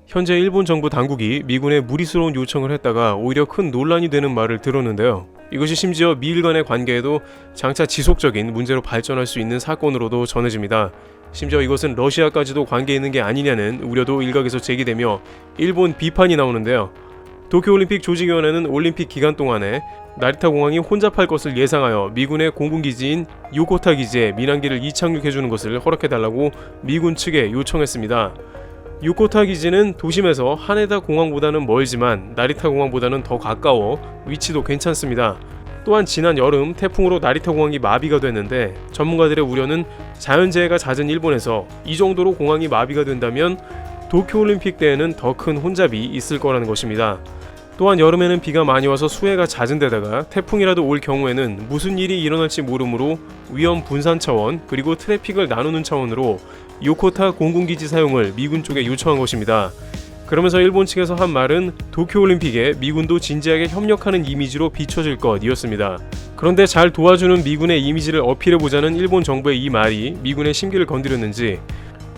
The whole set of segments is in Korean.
현재 일본 정부 당국이 미군에 무리스러운 요청을 했다가 오히려 큰 논란이 되는 말을 들었는데요. 이것이 심지어 미일 간의 관계에도 장차 지속적인 문제로 발전할 수 있는 사건으로도 전해집니다. 심지어 이것은 러시아까지도 관계 있는 게 아니냐는 우려도 일각에서 제기되며 일본 비판이 나오는데요. 도쿄올림픽 조직위원회는 올림픽 기간 동안에 나리타 공항이 혼잡할 것을 예상하여 미군의 공군기지인 요코타 기지에 민항기를 이착륙해주는 것을 허락해달라고 미군 측에 요청했습니다. 요코타 기지는 도심에서 하네다 공항보다는 멀지만 나리타 공항보다는 더 가까워 위치도 괜찮습니다. 또한 지난 여름 태풍으로 나리타 공항이 마비가 됐는데 전문가들의 우려는 자연재해가 잦은 일본에서 이 정도로 공항이 마비가 된다면 도쿄올림픽 때에는 더 큰 혼잡이 있을 거라는 것입니다. 또한 여름에는 비가 많이 와서 수해가 잦은 데다가 태풍이라도 올 경우에는 무슨 일이 일어날지 모르므로 위험 분산 차원 그리고 트래픽을 나누는 차원으로 요코타 공군기지 사용을 미군 쪽에 요청한 것입니다. 그러면서 일본 측에서 한 말은 도쿄올림픽에 미군도 진지하게 협력하는 이미지로 비춰질 것이었습니다. 그런데 잘 도와주는 미군의 이미지를 어필해보자는 일본 정부의 이 말이 미군의 심기를 건드렸는지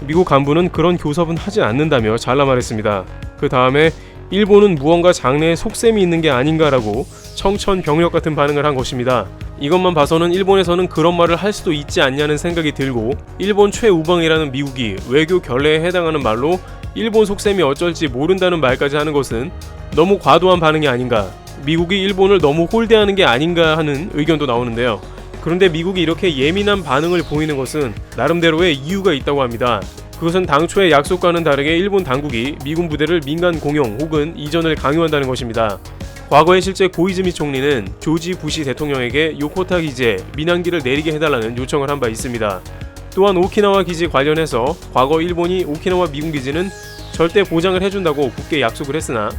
미국 간부는 그런 교섭은 하지 않는다며 잘라 말했습니다. 그 다음에 일본은 무언가 장래에 속셈이 있는 게 아닌가라고 청천벽력 같은 반응을 한 것입니다. 이것만 봐서는 일본에서는 그런 말을 할 수도 있지 않냐는 생각이 들고 일본 최우방이라는 미국이 외교 결례에 해당하는 말로 일본 속셈이 어쩔지 모른다는 말까지 하는 것은 너무 과도한 반응이 아닌가, 미국이 일본을 너무 홀대하는 게 아닌가 하는 의견도 나오는데요. 그런데 미국이 이렇게 예민한 반응을 보이는 것은 나름대로의 이유가 있다고 합니다. 그것은 당초의 약속과는 다르게 일본 당국이 미군 부대를 민간 공용 혹은 이전을 강요한다는 것입니다. 과거에 실제 고이즈미 총리는 조지 부시 대통령에게 요코타 기지에 민항기를 내리게 해달라는 요청을 한 바 있습니다. 또한 오키나와 기지 관련해서 과거 일본이 오키나와 미군 기지는 절대 보장을 해준다고 굳게 약속을 했으나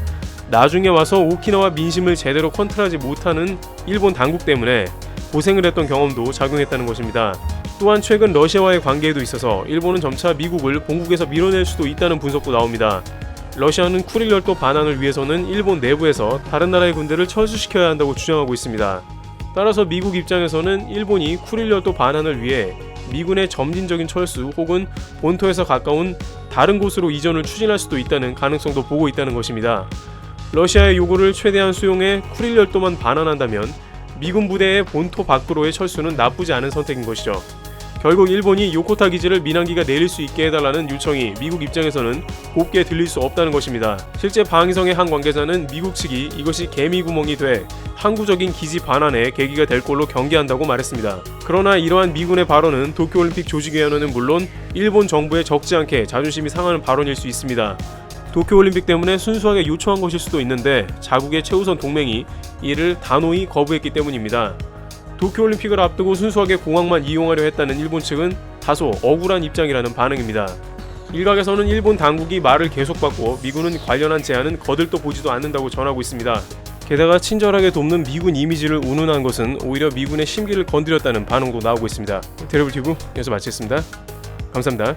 나중에 와서 오키나와 민심을 제대로 컨트롤하지 못하는 일본 당국 때문에 고생을 했던 경험도 작용했다는 것입니다. 또한 최근 러시아와의 관계에도 있어서 일본은 점차 미국을 본국에서 밀어낼 수도 있다는 분석도 나옵니다. 러시아는 쿠릴 열도 반환을 위해서는 일본 내부에서 다른 나라의 군대를 철수시켜야 한다고 주장하고 있습니다. 따라서 미국 입장에서는 일본이 쿠릴 열도 반환을 위해 미군의 점진적인 철수 혹은 본토에서 가까운 다른 곳으로 이전을 추진할 수도 있다는 가능성도 보고 있다는 것입니다. 러시아의 요구를 최대한 수용해 쿠릴 열도만 반환한다면 미군 부대의 본토 밖으로의 철수는 나쁘지 않은 선택인 것이죠. 결국 일본이 요코타 기지를 민항기가 내릴 수 있게 해달라는 요청이 미국 입장에서는 곱게 들릴 수 없다는 것입니다. 실제 방위성의 한 관계자는 미국 측이 이것이 개미구멍이 돼 항구적인 기지 반환의 계기가 될 걸로 경계한다고 말했습니다. 그러나 이러한 미군의 발언은 도쿄올림픽 조직위원회는 물론 일본 정부에 적지 않게 자존심이 상하는 발언일 수 있습니다. 도쿄올림픽 때문에 순수하게 요청한 것일 수도 있는데 자국의 최우선 동맹이 이를 단호히 거부했기 때문입니다. 도쿄올림픽을 앞두고 순수하게 공항만 이용하려 했다는 일본 측은 다소 억울한 입장이라는 반응입니다. 일각에서는 일본 당국이 말을 계속 받고 미군은 관련한 제안은 거들떠 보지도 않는다고 전하고 있습니다. 게다가 친절하게 돕는 미군 이미지를 운운한 것은 오히려 미군의 심기를 건드렸다는 반응도 나오고 있습니다. 드래블튜브 여기서 마치겠습니다. 감사합니다.